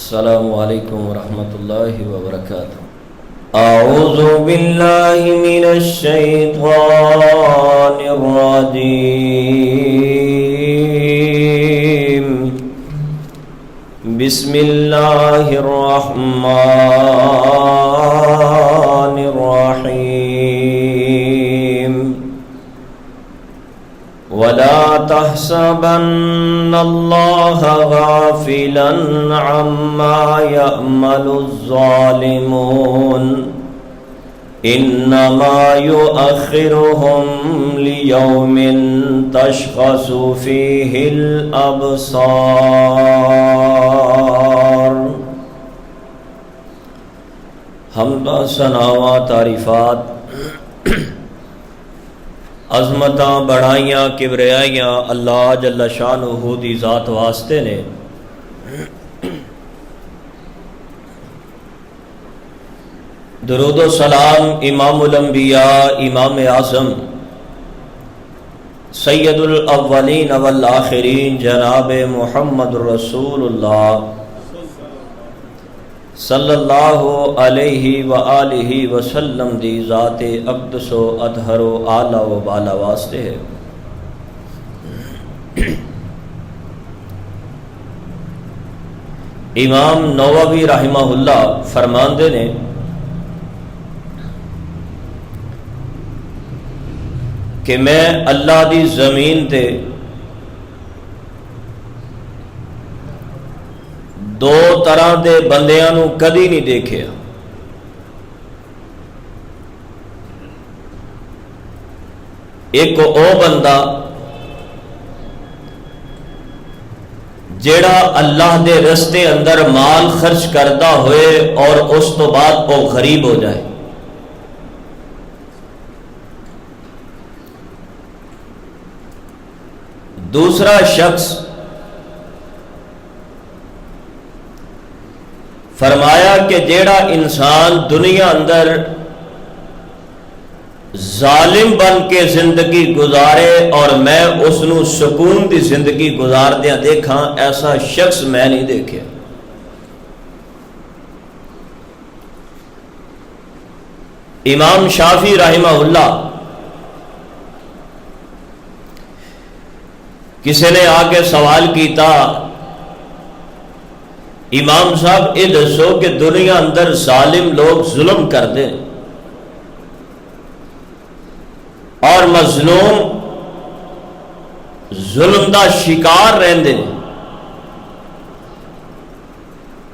السلام علیکم ورحمۃ اللہ وبرکاتہ۔ اعوذ باللہ من الشیطان الرجیم، بسم اللہ الرحمن الرحیم۔ ولا تحسبن اللہ غافلا عما يعمل الظالمون انما يؤخرهم ليوم تشخص فيه الابصار۔ حمد و ثنا و تعریفات، عظمتاں بڑائیاں کبریائیاں اللہ جل شانہ دی ذات واسطے نے۔ درود و سلام امام الانبیاء، امام اعظم، سید الاولین والآخرین جناب محمد رسول اللہ صلی اللہ علیہ وآلہ وسلم دی ذات اقدس و اطہر و اعلی و بالا واسطے ہے۔ امام نووی رحمہ اللہ فرماندے نے کہ میں اللہ دی زمین تے دو طرح دے بندیاں نو کدی نہیں دیکھیا۔ ایک او بندہ جیڑا اللہ دے رستے اندر مال خرچ کرتا ہوئے اور اس تو بعد وہ غریب ہو جائے۔ دوسرا شخص فرمایا کہ جیڑا انسان دنیا اندر ظالم بن کے زندگی گزارے اور میں اس نو سکون دی زندگی گزاردیاں دیکھاں، ایسا شخص میں نہیں دیکھے۔ امام شافعی رحمہ اللہ کسی نے آ کے سوال کیتا، امام صاحب یہ دسو کہ دنیا اندر ظالم لوگ ظلم کرتے اور مظلوم ظلم دا شکار رہندے،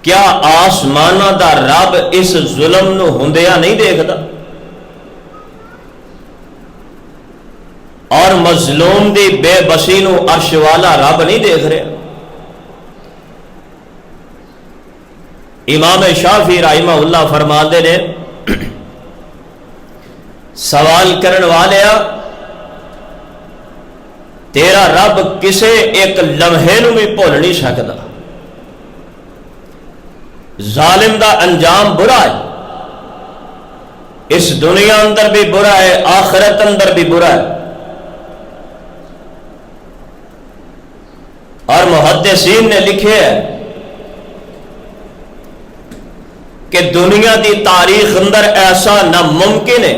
کیا آسمانہ دا رب اس ظلم نو ہوندیا نہیں دیکھتا اور مظلوم دی بے بسی نو عرش والا رب نہیں دیکھ رہا؟ امام شافعی رحمہ اللہ فرماتے نے سوال کرن والیا، تیرا رب کسے ایک لمحے نو بھی بھول نہیں سکتا۔ ظالم دا انجام برا ہے، اس دنیا اندر بھی برا ہے، آخرت اندر بھی برا ہے۔ اور محدثین نے لکھے ہے کہ دنیا دی تاریخ اندر ایسا ناممکن ہے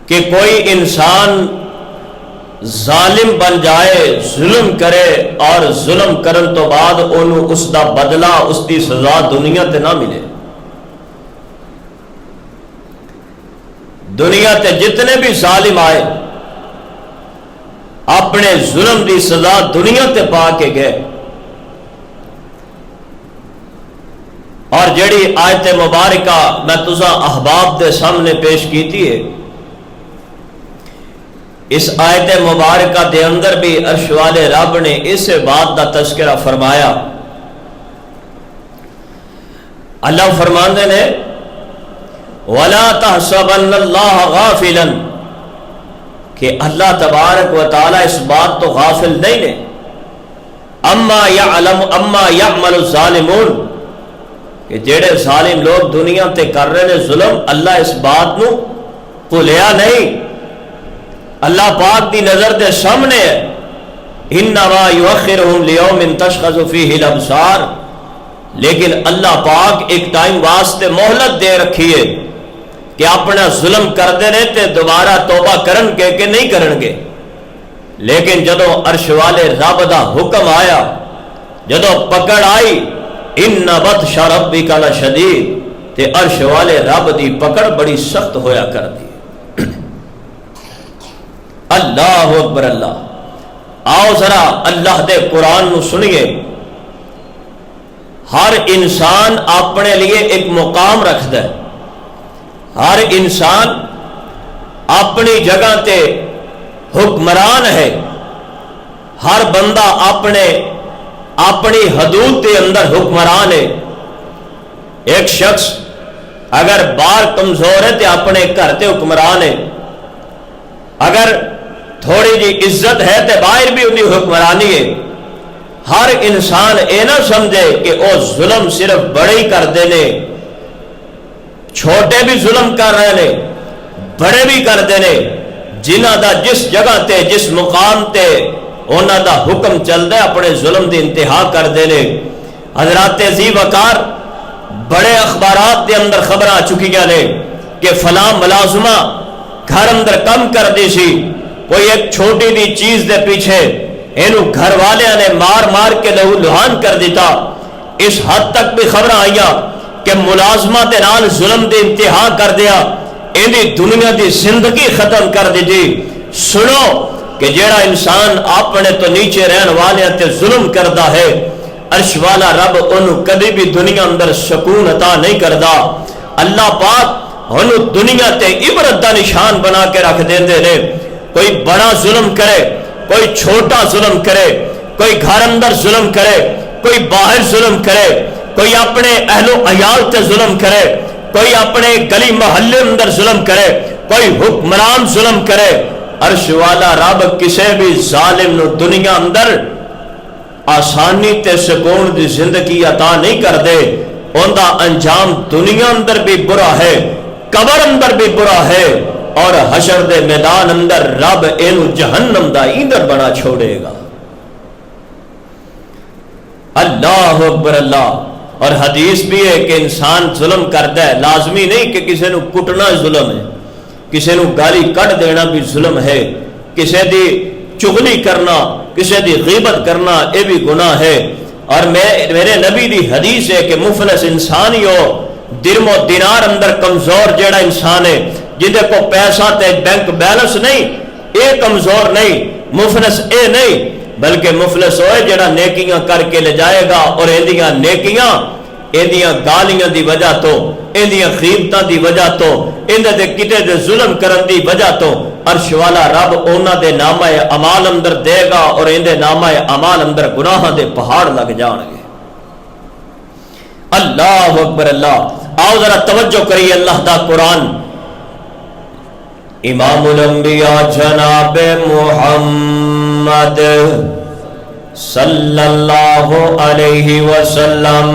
کہ کوئی انسان ظالم بن جائے، ظلم کرے اور ظلم کرن تو بعد انہوں اس دا بدلہ، اس دی سزا دنیا تے نہ ملے۔ دنیا تے جتنے بھی ظالم آئے اپنے ظلم دی سزا دنیا تے پا کے گئے۔ اور جڑی آیت مبارکہ میں تساں احباب دے سامنے پیش کیتی ہے، اس آیت مبارکہ دے اندر بھی عرش والے رب نے اس بات دا تذکرہ فرمایا۔ اللہ فرماندے نے وَلَا تَحْسَبَنَّ اللَّهَ غَافِلًا، کہ اللہ تبارک و تعالی اس بات تو غافل نہیں نے، اما يعمل الظالمون، کہ جڑے ظالم لوگ دنیا تے کر رہے ہیں ظلم، اللہ اس بات نو بھولیا نہیں، اللہ پاک دی نظر دے سامنے ہے انما یؤخرہم لیوم تشخص فیہ الابصار، لیکن اللہ پاک ایک ٹائم واسطے مہلت دے رکھی ہے کہ اپنا ظلم کرتے رہے تے دوبارہ توبہ کرن کے کہ نہیں کرن گے، لیکن جدو عرش والے رب دا حکم آیا، جدو پکڑ آئی، ان بطش ربک لشدید، تے عرش والے رب دی پکڑ بڑی سخت ہویا کر دی۔ اللہ اکبر اللہ۔ آؤ ذرا اللہ دے قرآن نو سنیے۔ ہر انسان اپنے لیے ایک مقام رکھتا ہے، ہر انسان اپنی جگہ تے حکمران ہے، ہر بندہ اپنی حدود کے اندر حکمران ہے۔ ایک شخص اگر باہر کمزور ہے تو اپنے گھر تے حکمران ہے، اگر تھوڑی جی عزت ہے تو باہر بھی انہی حکمرانی ہے۔ ہر انسان اے نہ سمجھے کہ وہ ظلم صرف بڑے ہی کرتے ہیں، چھوٹے بھی ظلم کر رہے ہیں، بڑے بھی کرتے ہیں، جنہ دا جس جگہ تے جس مقام تے انہاں دا حکم چلتا ہے اپنے ظلم دی انتہا کرتے ہیں۔ حضرات ذی وقار بڑے اخبارات دے اندر خبر آ چکی نے کہ فلاں ملازمہ گھر اندر کم کر دی سی، کوئی ایک چھوٹی دی چیز دے پیچھے اینو گھر والے نے مار کے لہو لہان کر دیتا۔ اس حد تک بھی خبر آئیا کہ ملازمہ دے نال ظلم دے انتہا کر دیا، ایندی دنیا دی زندگی ختم کر دی جی۔ سنو کہ جیڑا انسان اپنے تو نیچے رہن والے تے ظلم کردا ہے، عرش والا رب انہوں کبھی بھی دنیا اندر سکون عطا نہیں کردا۔ اللہ پاک انہوں دنیا تے عبرت دا نشان بنا کے رکھ دیندے نے۔ کوئی بڑا ظلم کرے، کوئی چھوٹا ظلم کرے، کوئی گھر اندر ظلم کرے، کوئی باہر ظلم کرے، کوئی اپنے اہل و عیال تے ظلم کرے، کوئی اپنے گلی محلے اندر ظلم کرے، کوئی حکمران ظلم کرے، عرش والا رب کسے بھی ظالم نو دنیا اندر آسانی تے سکون دی زندگی عطا نہیں کر دے۔ ان دا انجام دنیا اندر بھی برا ہے، قبر اندر بھی برا ہے، اور حشر دے میدان اندر رب اینو جہنم دا ایندھن بنا چھوڑے گا۔ اللہ اکبر اللہ۔ اور حدیث بھی ہے کہ انسان ظلم کرتا ہے، لازمی نہیں کہ کسی نو کٹنا ظلم ہے، کسی نو گالی کٹ دینا بھی ظلم ہے، کسی دی چغلی کرنا، کسی دی غیبت کرنا یہ بھی گناہ ہے۔ اور میرے نبی دی حدیث ہے کہ مفلس انسان ہی ہو، درم و دینار اندر کمزور جیڑا انسان ہے، جدے کو پیسہ تے بینک بیلنس نہیں، اے کمزور نہیں، مفلس اے نہیں، بلکہ مفلس ہوئے جڑا نیکیاں کر کے لے جائے گا، اور ایندیاں نیکیاں ایندیاں گالیاں دی وجہ تو، ایندیاں غیبتاں دی وجہ تو، ایندے دے کتے دے ظلم کرن دی وجہ تو عرش والا رب اونا دے نامہ اعمال اندر دے گا، اور ایندے نامہ اعمال اندر گناہاں دے پہاڑ لگ جان گے۔ اللہ اکبر اللہ۔ آؤ ذرا توجہ کریے اللہ دا قرآن۔ امام الانبیاء جناب محمد صلی اللہ علیہ وسلم،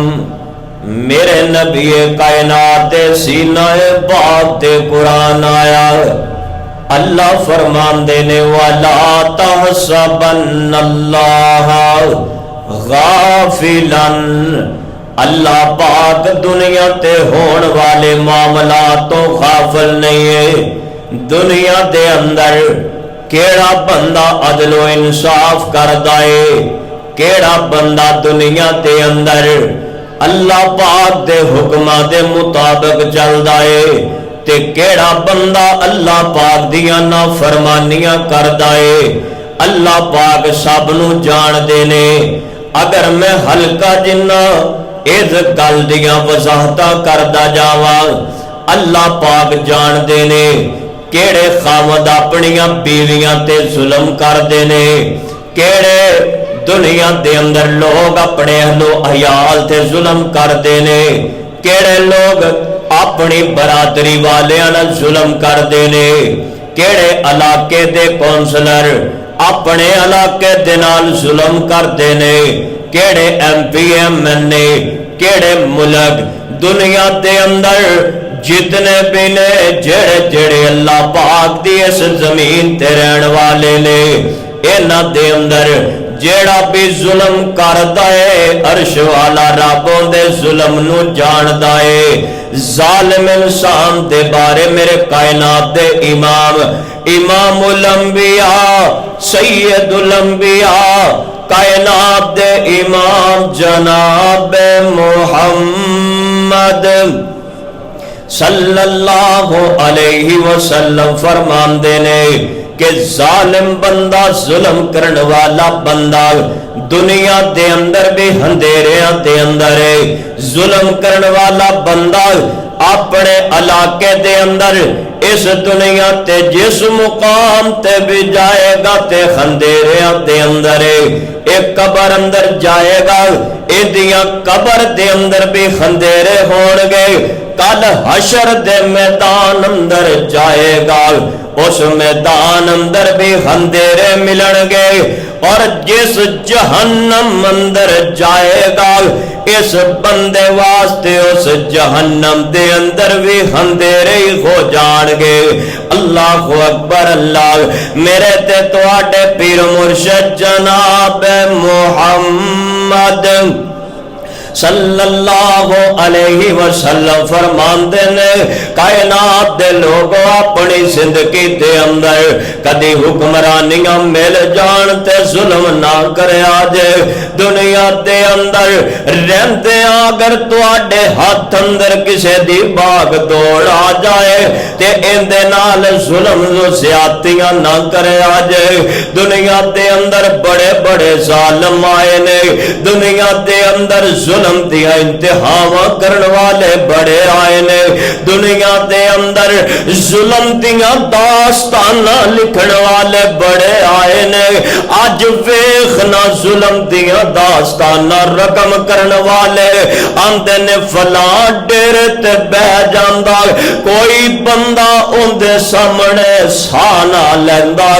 میرے نبی کائنات سینہ پاک تے قرآن آیا۔ اللہ فرمان دینے والا تحسبن اللہ غافلا، اللہ پاک دنیا تے ہون والے معاملات تو غافل نہیں ہے۔ دنیا دے اندر کیڑا بندہ عدل و انصاف کردا ہے، کیڑا بندہ دنیا دے اندر اللہ پاک دے حکماں دے مطابق چلدا ہے، تے کیڑا بندہ اللہ پاک دیاں نافرمانیاں کردا ہے۔ اللہ پاک سب نو جان دے نے۔ اگر میں ہلکا جنہ اس گل دیاں وضاحتاں کردا جاواں، اللہ پاک جان دے نے کیڑے خاوند اپنیاں بیویاں تے ظلم کر دے نے، کیڑے دنیا دے اندر لوگ اپنے اہل و عیال تے ظلم کر دے نے، کیڑے لوگ اپنی برادری والیاں نال ظلم کر دے نے، کیڑے علاقے دے کونسلر اپنے علاقے دے نال ظلم کر دے نے، کیڑے ایم پی ایم این اے، کیڑے ملک دنیا دے اندر جتنے بھی نے جڑے جڑے اللہ پاک دی اس زمین تے رہن والے نے، انہاں دے اندر جیڑا بھی ظلم کردا ہے عرش والا رب دے ظلم نو جاندا ہے ظالم انسان دے بارے میرے کائنات دے امام الانبیاء سید الانبیاء کائنات دے امام جناب محمد صلی اللہ علیہ وسلم فرماندے نے کہ ظالم بندہ ظلم کرن والا بندہ دنیا دے اندر بھی اندھیریاں دے اندر ہے ظلم کرن والا بندہ اپنے علاقے دے اندر اس دنیا تے جس مقام تے بھی جائے گا تے اندھیریاں دے اندر ہے ایک قبر اندر جائے گا ایدیاں قبر دے اندر بھی اندھیرے ہون گے کل حشر دے میدان اندر جائے گا اس میدان اندر بھی اندھیرے ملن گے اور جس جہنم اندر جائے گا اس بندے واسطے اس جہنم دے اندر بھی اندھیرے ہو جان گے اللہ اکبر اللہ میرے تے تواڈے پیر مرشد جناب محمد صلی اللہ علیہ وسلم فرماندے نے کائنات دے لوگوں اپنی زندگی دے اندر کدی حکمرانیاں مل جان تے ظلم نہ کریا جے دنیا دے اندر رہندے اگر تواڈے ہاتھ اندر کسے دی باغ دوڑ آ جائے تے ایندے نال ظلم نو زیادتیاں نہ کریا جے دنیا دے اندر بڑے بڑے ظالم آئے نے دنیا دے اندر ظلم دیا انتہاواں کرن والے بڑے آئے نے دنیا دے اندر ظلم دیا داستانہ لکھن والے بڑے آئے نے آج ویخنا ظلم دیا داستانہ رقم کرن والے آندے نے فلاں ڈیرے تے بہ جاندا کوئی بندہ اندے سامنے سانا لیندا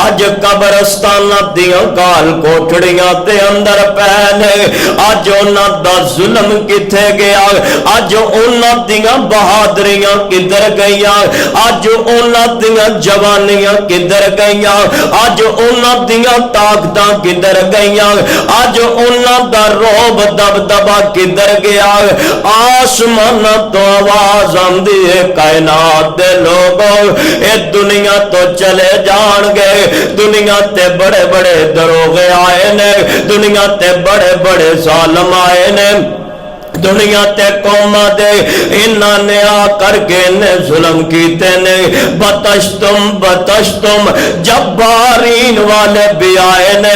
آج قبرستانہ دیا گال کوٹڑیاں تے اندر پہنے آج انہاں دا ظلم کتھے گیا آج انہاں دیاں بہادریاں کدھر گئیاں آج انہاں دیاں جوانیاں کدھر گئیاں آج انہاں دیاں طاقتاں کدھر گئیاں آج انہاں دا روب دبدبا کدھر گیا آسمان تو آواز آندی ہے کائنات دے لوگوں اے دنیا تو چلے جان گے دنیا تے بڑے بڑے دروغے آئے نے دنیا تے بڑے بڑے ظالم آئے نے دنیا تے قومہ دے انہاں نے آ کر کے نے ظلم کیتے نے بتشتم جبارین والے بھی آئے نے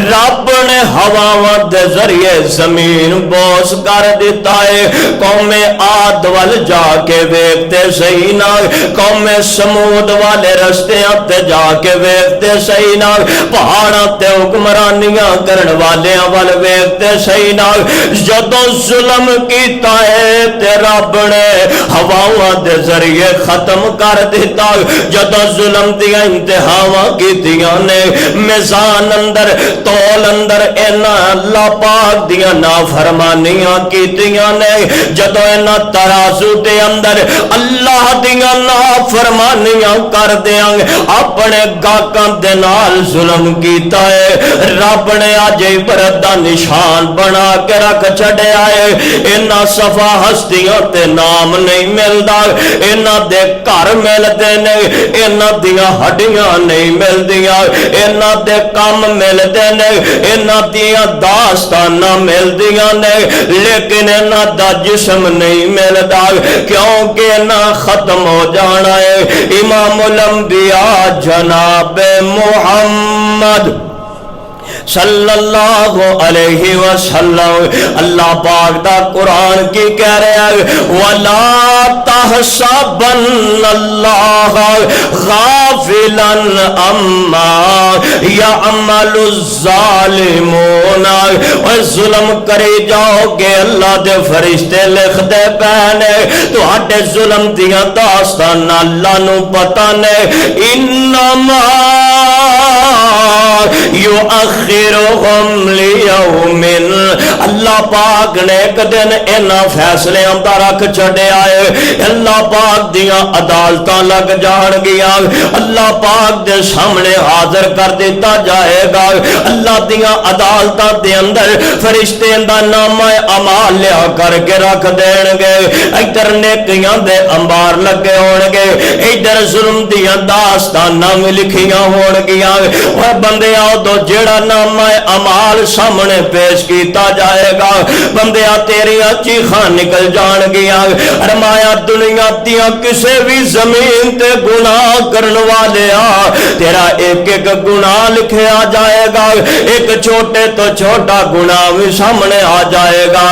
رب نے ہواواں دے ذریعے زمین بوس کر دیتا ہے قوم عاد وال جا کے ویکھتے صحیح نہ قوم سمود والے رستیاں تے جا کے ویکھتے صحیح نہ پہاڑاں تے حکمرانیاں کرن والیاں وال ویکھتے صحیح نہ جدوں ظلم کیتا ہے تے رب نے ہواواں دے ذریعے ختم کر دیتا جدوں ظلم دیا انتہاواں کیتیاں نے میزان اندر تول اندر اینا اللہ پاک دیا نافرمانیاں کیتیاں نے جدوں اینا ترازو دے اندر اللہ دیا نافرمانیاں کر دیاں اپنے گاکاں دے نال ظلم کیتا ہے رب نے آج عبرت دا نشان بنا کے رکھ چھڑے آئے اینا صفا ہستیاں تے نام نہیں ملدا اینا دے گھر ملدے نے اینا دیاں ہڈیاں نہیں ملدیاں اینا دے کام ملدے نے اینا دیاں داستاناں ملدیاں نے لیکن اینا دا جسم نہیں ملدا کیونکہ اینا ختم ہو جانا ہے امام الانبیاء جناب محمد صلی اللہ علیہ وسلم اللہ پاک دا قرآن کی کہہ رہے ہیں وَلَا تَحْسَبَنَّ اللَّهَ غَافِلًا عَمَّا يَعْمَلُ الظَّالِمُونَ اور ظلم کری جاؤ گے اللہ دے فرشتے لکھ دے پہنے تو ہٹے ظلم دیا داستان اللہ نو پتہ نے انما یؤخرہم لیوم، اللہ پاک نے ایک دن انہاں فیصلے دا رکھ چھڈیا ہے، اللہ پاک دیاں عدالتاں لگ جان گیا، اللہ پاک دے سامنے حاضر کر دیتا جائے گا، اللہ دیاں عدالتاں دے اندر فرشتے دا نامہ اعمال لیا کر کے رکھ دین گے، ادھر نیکیاں دے انبار لگے ہون گے، ادھر ظلم دیاں داستاناں لکھیاں ہون گیاں، وہ بندے آؤ تو جڑا نامہ اعمال سامنے پیش کیتا جائے گا، بندے آ تیریاں چیخاں نکل جان گیاں، فرمایا دنیا دیاں کسے بھی زمین تے گناہ کرن والے آ تیرا ایک ایک گناہ لکھیا جائے گا، ایک چھوٹے تو چھوٹا گناہ بھی سامنے آ جائے گا۔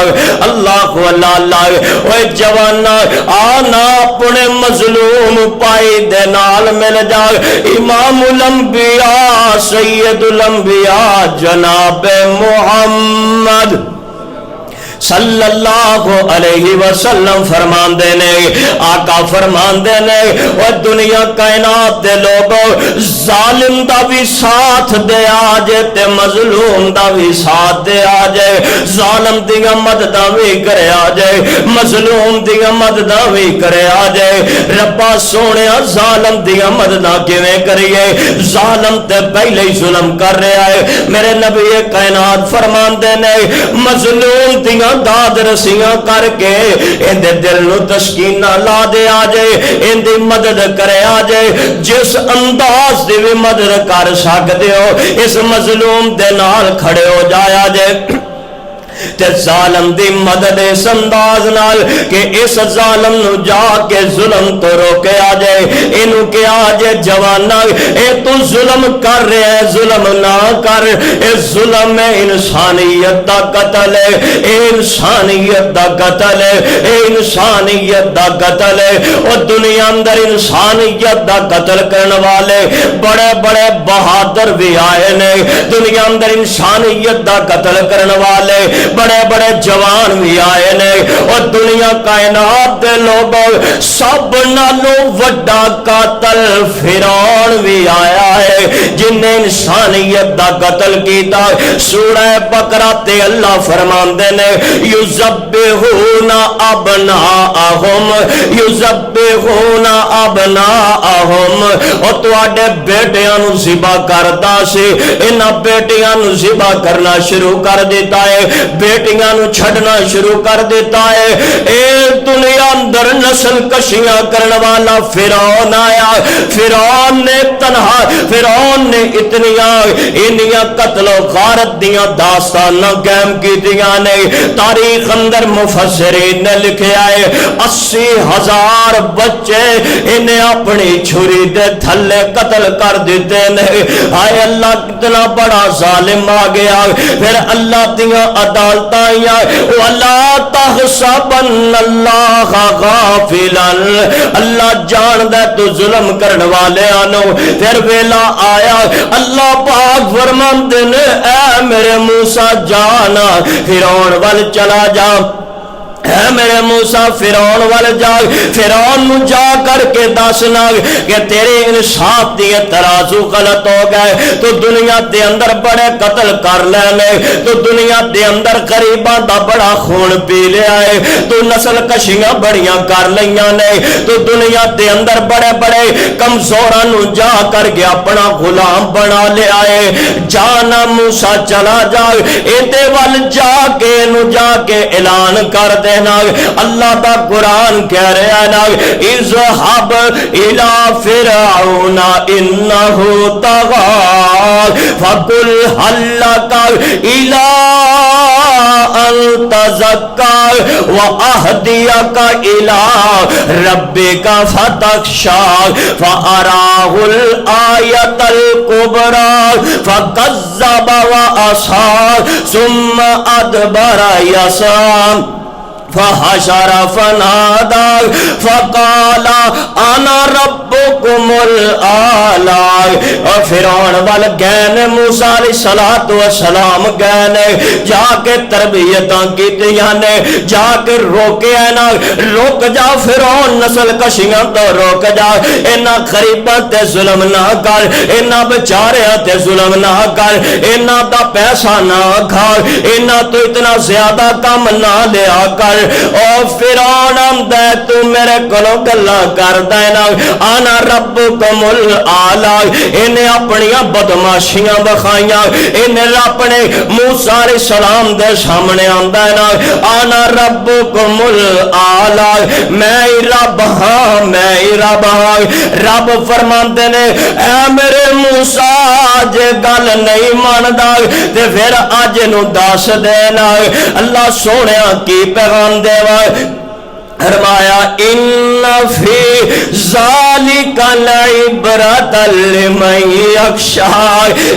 اللہ اللہ اوے جوانا آنا اپنے مظلوم پائی دے نال مل جا، امام الانبیاء سید الانبیاء جناب محمد صلی اللہ علیہ وسلم فرمان دینے، آقا فرمان دینے، وہ دنیا کائنات دے لوگوں ظالم دا بھی ساتھ دے آجے تے مظلوم دا بھی ساتھ دے آجے، ظالم دیا مددہ بھی کرے آجے، مظلوم دیا مددہ بھی کرے آجے، ربا سونے ظالم دیا مددہ کیویں کریے، ظالم تے پہلے ہی ظلم کر رہا ہے، میرے نبی کائنات فرمان دینے، مظلوم دیا داد رسیاں کر کے ان دے دل نو تسکینہ لا دے آجے، ان دی مدد کرے آجے، جس انداز دی بھی مدد کر سکتے ہو اس مظلوم دے نال کھڑے ہو جائے آجے، تے ظالم دی مدد اس انداز نال کہ اس ظالم نو جا کے ظلم تو روکے آجے، انو کہ آجے جوانا اے تو ظلم کر رہے ہیں، ظلم نہ کر، اے ظلم انسانیت دا قتل ہے، اے انسانیت دا قتل ہے، اے انسانیت دا قتل ہے، اور دنیا اندر انسانیت دا قتل کرنے والے بڑے بڑے بہادر بھی آئے نے، دنیا اندر انسانیت دا قتل کرنے والے بڑے بڑے جوان بھی آئے نے، اور دنیا کائنات دے لوگوں سب نالو وڈا قاتل فرعون بھی آیا ہے جن نے انسانیت دا قتل کیتا۔ سورہ بقرہ تے اللہ فرماندے نے یذبحون ابناءہم، یذبحون ابناءہم، اور تواڈے بیٹیاں نو ذبح کردا سی، انہاں بیٹیاں نو ذبح کرنا شروع کر دیتا ہے، بیٹیاں نو چھڑنا شروع کر دیتا ہے، اے دنیا اندر نسل کشیاں کرنے والا فرعون آیا، فرعون نے تنہا، فرعون نے انیاں قتل و غارت دیاں داستاناں قائم کی دیاں نے، تاریخ اندر مفسرین نے لکھیا ہے 80,000 بچے انہیں اپنی چھری دے تھلے قتل کر دیتے نے، آئے اللہ کتنا بڑا ظالم آ گیا، پھر اللہ دیاں عدالتاں یا وَلَا تَحْسَبَنَّ اللَّهَ غَافِلًا، اللہ جان دے تو ظلم کرنے والے آنو، پھر ویلا آیا اللہ پاک فرماندے نے اے میرے موسیٰ جانا فرعون وال چلا جا، اے میرے موسیٰ فرعون والے جا، فرعون نو جا کر کے دسنا کہ تیرے انصاف دی ترازو غلط ہو گئے، تو دنیا دے اندر بڑے قتل کر لینے، تو دنیا دے اندر غریباں دا بڑا خون پی لیا ہے، تو نسل کشیاں بڑیاں کر لیاں نے، تو دنیا دے اندر بڑے بڑے کمزوراں نو جا کر کے اپنا غلام بنا لیا ہے، جانا موسیٰ چلا جا، ایتے وال جا کے نو جا کے اعلان کر دے، اللہ دا قرآن کہہ رہا ہے اذهب الى فرعون انه طغى فقل هل لك الى ان تزكى واهديك الى ربك فتخشى فاراه الايه الكبرى فكذب وعصى ثم ادبر يسعى فحشر فنادى فقال انا ربكم الاعلى. اور فرعون وال گئے نے موسیٰ علیہ الصلوۃ والسلام گئے نے جا کے تربیتاں کیتیاں نے جا کے روکیا نا روک جا فرعون نسل کشیاں تو روک جا انہاں غریباں تے ظلم نہ کر انہاں بیچاریاں تے ظلم نہ کر انہاں دا پیسہ نہ کھا انہاں تو اتنا زیادہ کم نہ لیا کر. او فرعون آندا تو میرے کولوں گلاں کردا ہے نا انا ربکم الاعلی. انہیں اپنی بدماشیاں بخائیاں انہیں اپنے موسیٰ علیہ السلام دے سامنے آندا ہے نا انا ربکم الاعلی میں رب ہاں میں رب ہاں. رب فرماندے نے اے میرے موسیٰ جے گل نہیں ماندا تے پھر اج نو دس دینا. اللہ سونیا کی پیغام دے فرمایا ان فی ذالک لعبرۃ لمن یخشی.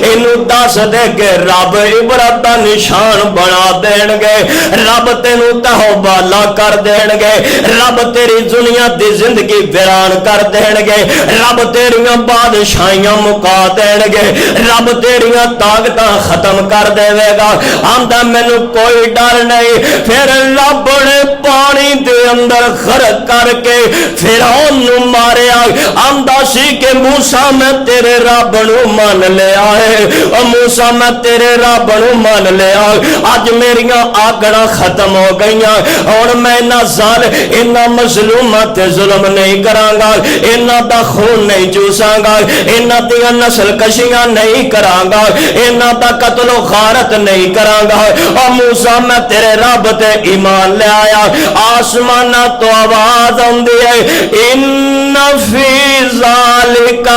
اینو دس دے کہ رب عبرت دا نشان بنا دین گے رب تینوں تہوبالا کر دین گے رب تیری دنیا دی زندگی ویران کر دین گے رب تیریاں بادشاہیاں مکا دین گے رب تیریاں طاقتاں ختم کر دے گا. آندا مینوں کوئی ڈر نہیں. پھر رب نے پانی دے اندر غرق کر کے فرعون نو ماریا. آندا سی کہ موسیٰ میں تیرے رب نو مان لیا ہے او موسیٰ میں تیرے رب نو مان لیا. اج میریاں آگڑاں ختم ہو گئیاں ہن میں انہاں مظلوماں تے ظلم نہیں کراں گا انہاں دا خون نہیں چوساں گا انہاں دیاں نسل کشیاں نہیں کراں گا انہاں دا قتل و غارت نہیں کراں گا. او موسیٰ میں تیرے رب تے ایمان لے آیا. آسمان تو آواز آندی ہے ان فی ذالک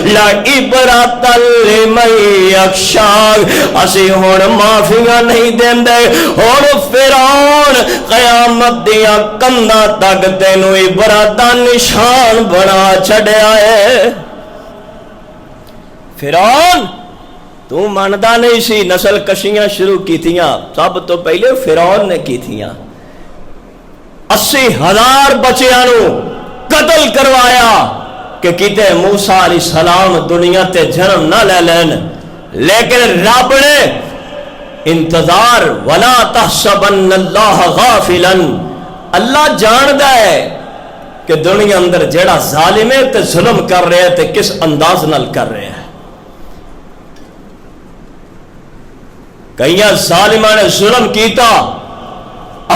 لعبرۃ لمن یخشی. اسی ہن معافیاں نہیں دیندے ہن فرعون قیامت دیاں کنداں تک تینوں عبرت دا نشان بنا چھڈیا ہے. فرعون تو مندا نہیں سی نسل کشیاں شروع کیتیاں سب تو پہلے فرعون نے کیتیاں 80,000 بچیاں نو قتل کروایا کہ کتے موسیٰ علیہ السلام دنیا تے جنم نہ لے لین. لیکن رب نے انتظار ولا تحسبن اللہ غافلا. اللہ جاندا ہے کہ دنیا اندر جیڑا ظالم ہے تے ظلم کر رہے تے کس انداز نال کر رہے ہیں. کئیاں ظالماں نے ظلم کیتا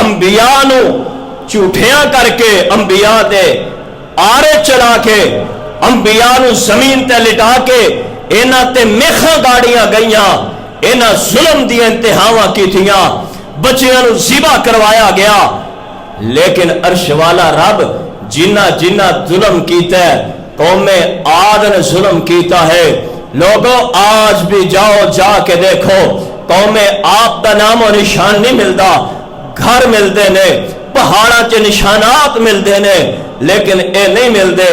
انبیاء نو جھوٹیاں کر کے انبیاء دے آرے چلا کے انبیاء نو زمین تے لٹا کے انہاں تے میخاں گاڑیاں گئیاں انہاں ظلم دی انتہاواں کیتیاں بچیاں نو ذبح کروایا گیا. لیکن عرش والا رب جنہ جنہ ظلم کیتا ہے قوم عاد نے ظلم کیتا ہے. لوگوں آج بھی جاؤ جا کے دیکھو قوم عاد دا نام و نشان نہیں ملتا. گھر ملتے نے پہاڑاں چ نشانات ملتے نے لیکن اے نہیں ملتے.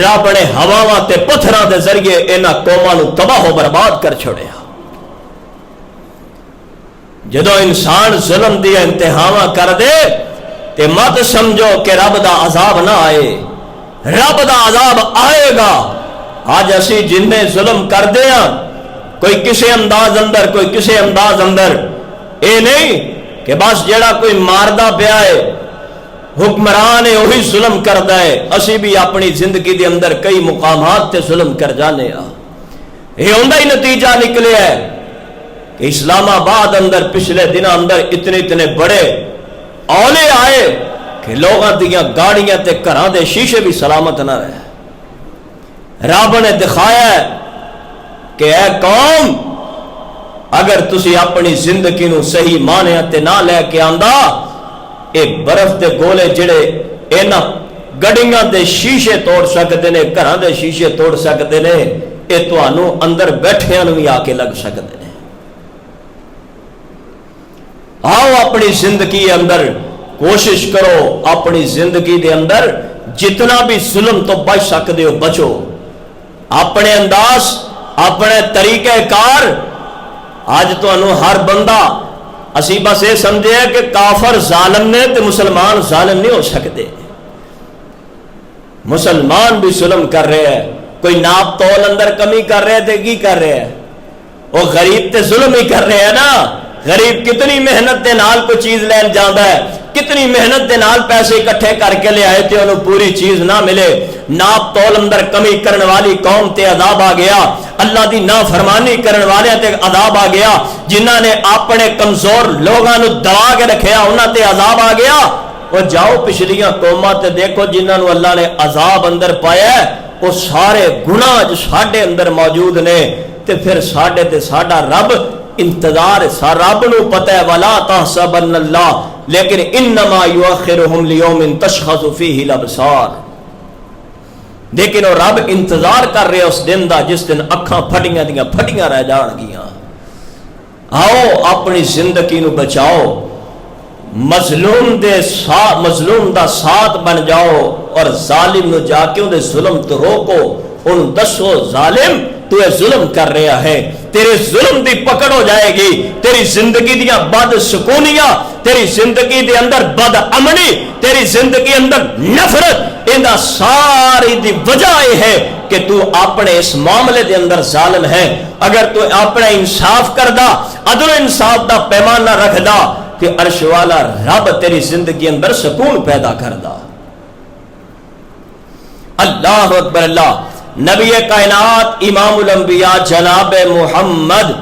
رب نے ہواواں تے پتھراں دے ذریعے انہاں قوماں نو تباہ و برباد کر چھوڑیا. جدو انسان ظلم دی انتہاواں کر دے تے مت سمجھو کہ رب دا عذاب نہ آئے. رب دا عذاب آئے گا. آج اسی جن ظلم کر دے ہاں کوئی کسے انداز اندر کوئی کسے انداز اندر اے نہیں کہ بس جڑا کوئی ماردہ پیا ہے حکمران ہے وہی ظلم کردا ہے. اسی بھی اپنی زندگی دے اندر کئی مقامات تے ظلم کر جانے ہاں. یہ ہوندا ہی نتیجہ نکلے ہے کہ اسلام آباد اندر پچھلے دن اندر اتنے بڑے اولے آئے کہ لوگاں دیاں گاڑیاں تے گھراں دے شیشے بھی سلامت نہ رہے. رب نے دکھایا ہے کہ اے قوم اگر تسی اپنی زندگی نو صحیح مانے تے نہ لے کے آندا اے برف دے گولے جڑے اینا گڑیاں دے شیشے توڑ سکتے نے گھراں دے شیشے توڑ سکتے نے اے تانوں اندر بیٹھیاں نو بھی آ کے لگ سکتے نے. آؤ اپنی زندگی اندر کوشش کرو اپنی زندگی دے اندر جتنا بھی ظلم تو بچ سکتے ہو بچو. اپنے انداز اپنے طریقہ کار آج تو ہر بندہ اسی بس یہ سمجھے کہ کافر ظالم نے تو مسلمان ظالم نہیں ہو سکتے. مسلمان بھی ظلم کر رہے ہیں, کوئی ناپ تول اندر کمی کر رہے تھے کی کر رہے ہیں, وہ غریب تے ظلم ہی کر رہے ہیں نا. غریب کتنی محنت دے نال کوئی چیز لین جاندا ہے, کتنی محنت دے نال پیسے اکٹھے کر کے لے آئے تھے, انہوں پوری چیز نہ ملے. ناپ تول اندر کمی کرنے والی قوم تے عذاب آ گیا, اللہ دی نافرمانی کرنے والے تے عذاب آ گیا, جنہاں نے اپنے کمزور لوگاں نو دبا کے رکھیا انہاں تے عذاب آ گیا. وہ جاؤ پچھلیاں قوماں تے دیکھو جنہاں نو اللہ نے عذاب اندر پایا ہے, وہ سارے گناہ جو ساڈے اندر موجود نے. تے پھر ساڈے تے ساڈا رب انتظار سا, رب نو پتہ ہے ولا تحسبن اللہ, لیکن انما یؤخرهم لیوم تشخص فیہ الابصار. لیکن وہ رب انتظار کر رہے اس دن دا جس دن اکھاں پھٹیاں دیاں پھٹیاں رہ جان گیاں. آؤ اپنی زندگی نو بچاؤ, مظلوم دا ساتھ بن جاؤ, اور ظالم نو جا کے انہیں ظلم تو روکو. ان دسو ظالم تو یہ ظلم کر رہا ہے, تیرے ظلم دی پکڑ ہو جائے گی, تیری زندگی دیا بد سکونیاں, تیری زندگی دے اندر بد امنی, تیری زندگی اندر نفرت, اندہ ساری دی وجہ یہ ہے کہ تو اپنے اس معاملے دے اندر ظالم ہے. اگر تو اپنا انصاف کردہ, عدل و انصاف دا پیمانہ رکھدا, کہ عرش والا رب تیری زندگی اندر سکون پیدا کردہ. اللہ اکبر اللہ. نبی کائنات امام الانبیاء جناب محمد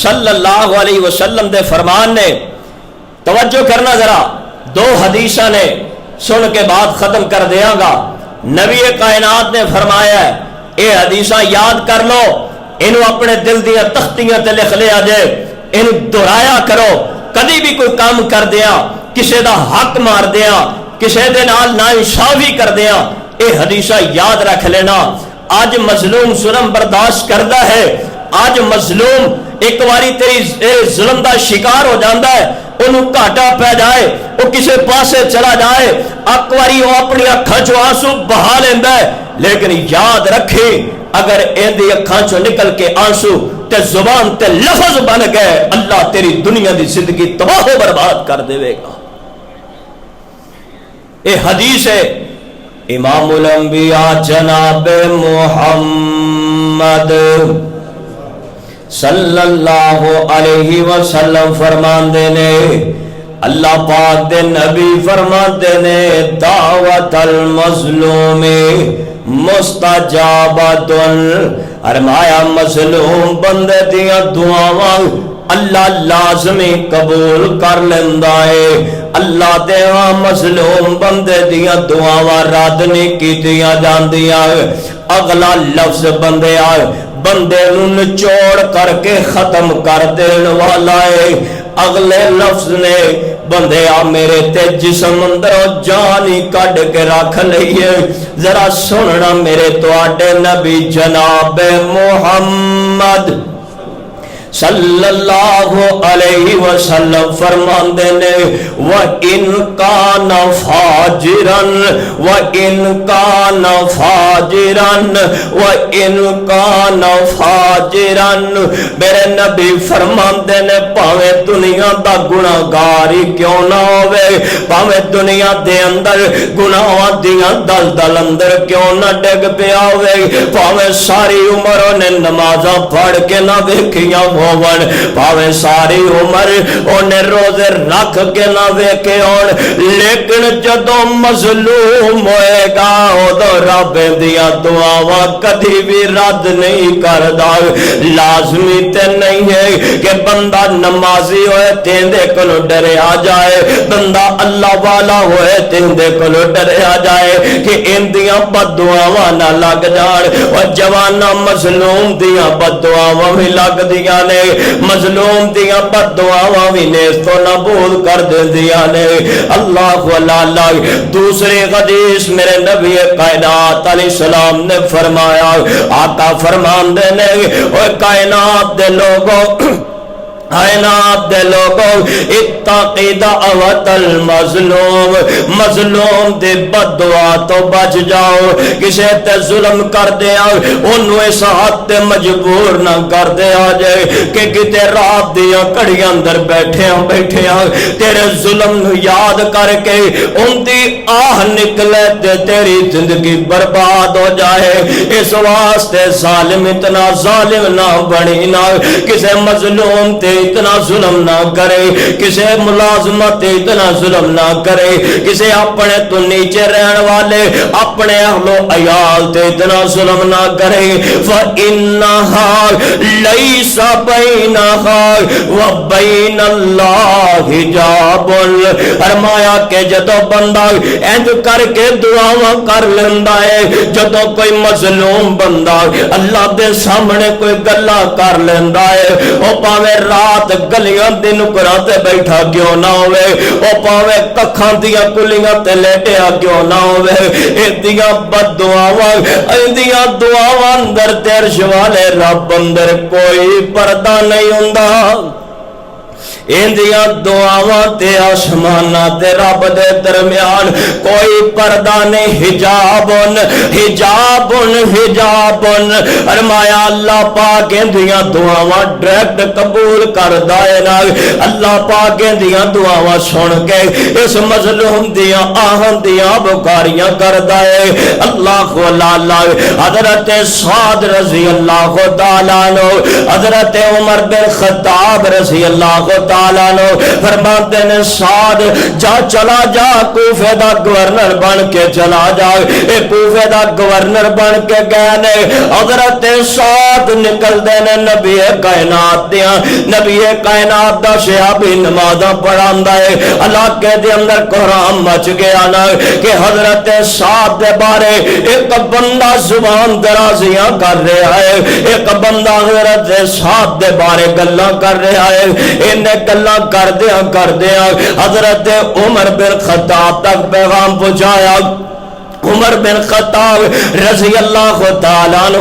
صلی اللہ علیہ وسلم دے فرمان نے, توجہ کرنا ذرا, دو حدیثاں نے سن کے بعد ختم کر دیاں گا. نبی کائنات نے فرمایا ہے اے حدیثاں یاد کر لو, انہوں اپنے دل دیا تختیاں تے لکھ لیا جائے, انہوں دہرایا کرو. کدی بھی کوئی کام کر دیا, کسے دا حق مار دیا, کسے دے نال ناانصافی کر دیا, اے حدیثہ یاد رکھ لینا. آج مظلوم ظلم برداشت کرتا ہے, آج مظلوم ایک باری تیری ظلم دا شکار ہو جاندہ ہے, انہوں گھاٹا پہ جائے, وہ کسے پاسے چلا جائے, ایک باری وہ اپنی اکھاں چو آنسو بہا لیندہ ہے, لیکن یاد رکھے اگر ایندی اکھاں چو نکل کے آنسو تے زبان تے لفظ بن گئے, اللہ تیری دنیا دی زندگی تباہ و برباد کر دے گا. اے حدیث ہے امام الانبیاء جناب محمد صلی اللہ علیہ وسلم فرمان دینے, اللہ پاک دے نبی فرمان دینے, دعوت المظلوم مستجابت. فرمایا مظلوم بندے دیاں دعاواں اللہ لازمی قبول کر لیندہ ہے. اللہ دیواں مظلوم بندے دیاں دعاواں رد نہیں کی دیاں جان دیاں. اگلا لفظ بندے آئے, بندے نو نچوڑ کر کے ختم کر دین والا ہے. اگلے لفظ نے بندے آ میرے تے جسم اندروں جانی کڈ کے رکھ لئیے. ذرا سننا میرے تو آڈے نبی جناب محمد صلی اللہ علیہ وسلم فرمان دینے, وَإِن كَانَ فَاجِرًا وَإِن كَانَ فَاجِرًا وَإِن كَانَ فَاجِرًا. میرے نبی فرمان دینے پاوے دنیا دا گناہگار ہی کیوں نہ ہوئے, پاوے دنیا دے اندر گناہاں دیاں دل اندر کیوں نہ ڈگ پیا ہوئے, پاوے ساری عمر انہیں نمازاں پڑھ کے نہ دیکھیاں ہوون, پاوے ساری عمر انہیں روزے رکھ کے نہ ویکھے ہون, لیکن جدوں مظلوم ہوئے گا ادو رب دیا دعاواں کدی بھی رد نہیں کردا. لازمی تے نہیں ہے کہ بندہ نمازی ہوئے تیندے کلو ڈرے آ جائے, بندہ اللہ والا ہوئے تیندے کلو ڈرے آ جائے کہ ان دیاں بد دعاواں نہ لگ جان. اور جوانا مظلوم دیاں بد دعاواں بھی لگ دیاں نے, مظلوم دیاں بد دعاواں بھی نیستو نابود کر دے دیاں نے. اللہ اللہ. دوسری حدیث میرے نبی کائنات علیہ السلام نے فرمایا, آقا فرمان دینے, اوہ کائنات دے لوگوں, کائنات دے لوگوں, واتقی دعوت المظلوم، مظلوم دے بد دعا تو بچ جاؤ، کسے تے ظلم کر دیا انہوں اس حد تے مجبور نہ کر دیا جائے کہ کتے رات دیا کڑیاں اندر بیٹھے تیرے ظلم نو یاد کر کے ان دی آہ نکلے تے تیری زندگی برباد ہو جائے۔ اس واسطے ظالم اتنا ظالم نہ بنی نہ، کسے مظلوم تے اتنا ظلم نہ کرے، کسے ملازمت تے اتنا ظلم نہ کرے، کسے اپنے تو نیچے رہن والے اپنے اہل و عیال تے اتنا ظلم نہ کرے۔ فَإِنَّهَا لَيْسَ بَيْنَهَا وَبَيْنَ اللَّهِ حِجَابٌ، فرمایا کہ جدو بندہ انج کر کے دعاواں کر لیندا ہے، جدو کوئی مظلوم بندہ اللہ دے سامنے کوئی گلا کر لیندا ہے، او پاوے رات گلیاں دے نکراں تے بیٹھا کیوں نہ ہوئے، او پاوے ککھاں دیاں کلیاں تے لیٹیا کیوں نہ ہوئے، ایدیاں بد دعاواں ایدیاں دعاواں اندر تیرش والے رب اندر کوئی پردہ نہیں ہوندا۔ اندیاں دعاواں تے آسماناں تے رب دے درمیان کوئی پردہ نہیں، حجابن حجابن حجابن، فرمایا اللہ پاک اندیاں دعاواں ڈائریکٹ قبول کر دائے نا، اللہ پاک اندیاں دعاواں سن کے اس مظلوم دیاں آہن دیاں بکاریاں کر دائے۔ اللہ اللہ حضرت سعد رضی اللہ تعالیٰ عنہ، حضرت عمر بن خطاب رضی اللہ تعالیٰ عنہ فرماتے نے سعد جا چلا جا کوفے دا گورنر بن کے چلا جا، اے کوفے دا گورنر بن کے گئے نے۔ حضرت سعد نکل دے نے نبی کائنات دیاں، نبی کائنات دا صحابی نمازاں پڑھاندا ہے، علاقے دے اندر قرآن مچ گیا نا کہ حضرت سعد دے بارے ایک بندہ زبان درازیاں کر رہا ہے، ایک بندہ حضرت سعد دے بارے گلاں کر رہا ہے، انہیں گلاں کر دیا حضرت عمر بن خطاب تک پیغام پہنچایا۔ عمر بن خطاب رضی اللہ تعالیٰ عنہ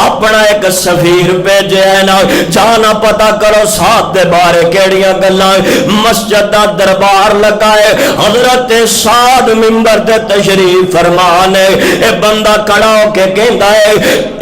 اپنا ایک سفیر بھیجے ہے نا، جانا پتا کرو سعد دے بارے کیڑیاں گلاں، مسجد دا دربار لگائے، حضرت سعد منبر تے تشریف فرمانے، اے بندہ کھڑا ہو کے کہندا ہے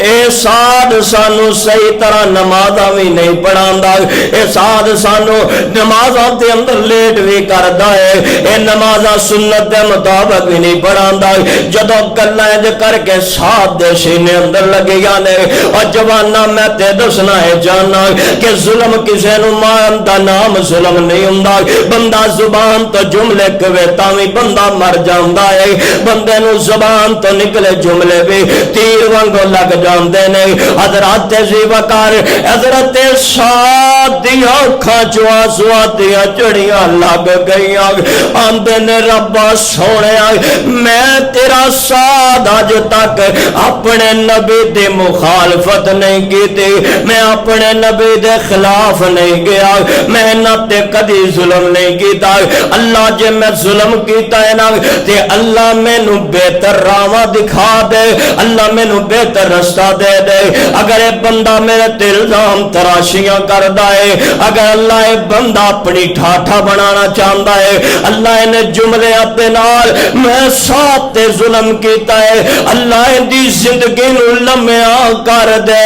اے سعد سانو صحیح طرح نمازاں بھی نہیں پڑھاندا، اے سعد سانو نمازاں دے اندر لیٹ بھی کردا ہے، اے نمازاں سنت دے مطابق بھی نہیں پڑھاندا۔ جدو گلائیں کر کے ساتھ دے سینے اندر لگے یانے، اور جوانا میں تے دسنا ہے جانا کہ ظلم کسے نو مان دا نام ظلم نہیں ہوندا، بندہ زبان تو جملے کوے تاوی بندہ مر جاندا ہے، بندے نو زبان تو نکلے جملے بھی تیر وانگو لگ جاندے نے۔ حضرت زی وقار حضرت سعد دیا آنکھاں چوں آنسواں دیا چڑیاں لگ گئیاں، آندے نے ربا سونے میں تیرا سعد آج تک اپنے نبی دے مخالفت نہیں کی تھی، میں اپنے نبی دے خلاف نہیں گیا، میں نہ تے کدی ظلم نہیں کیتا، اللہ جے میں ظلم کیتا ہے نا تے اللہ میں نو بہتر راواں دکھا دے، اللہ میں نو بہتر رستہ دے دے۔ اگر اے بندہ میرے تے الزام تراشیاں کردا ہے، اگر اللہ اے بندہ اپنی ٹھاٹھا بنانا چاہتا ہے، اللہ نے جملے اپنے نال میں ساتھ تے ظلم کیتا ہے، اللہ ان دی زندگی نو لمحہ کر دے،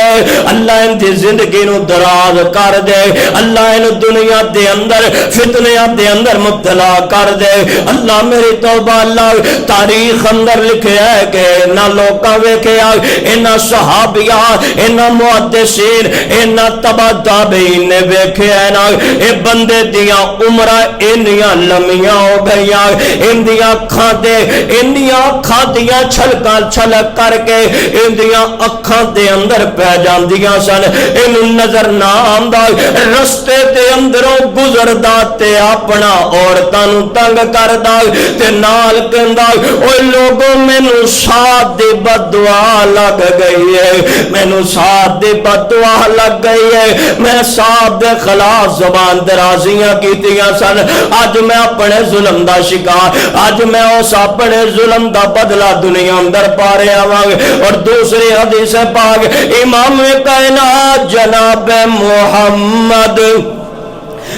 اللہ ان دی زندگی نو دراز کر دے، اللہ ان دنیا دے اندر فتنیاں دے اندر مبتلا کر دے۔ اللہ میری توبہ، اللہ تاریخ اندر لکھے ہے کہ انہاں لوکاں ویکھیا، انہاں صحابیاں، انہاں محدثین، انہاں تبع تابعین نے ویکھیا ہے نا، اے بندے دیاں عمراں انیاں لمیاں ہو گئیاں، اندیاں اکھاں دے اندیاں اکھاں دیاں چھلکاں چھلک کر کے اندیاں اکھاں دے اندر پہ جاندیاں سن، انہوں نظر نہ آندا، رستے دے اندروں گزردا تے اپنا عورتاں نو تنگ کردا تے نال کہندا اوے لوگوں مینوں سعد دی بد دعا لگ گئی ہے، مینوں سعد دی بد دعا لگ گئی ہے، میں سعد دے خلاف زبان درازیاں کیتیاں سن، اج میں اپنے ظلم دا شکار، اج میں اس اپنے ظلم دا بدلہ دنیا اندر پا رہا ہوں۔ اور دوسری حدیث پاک امام کائنات جناب محمد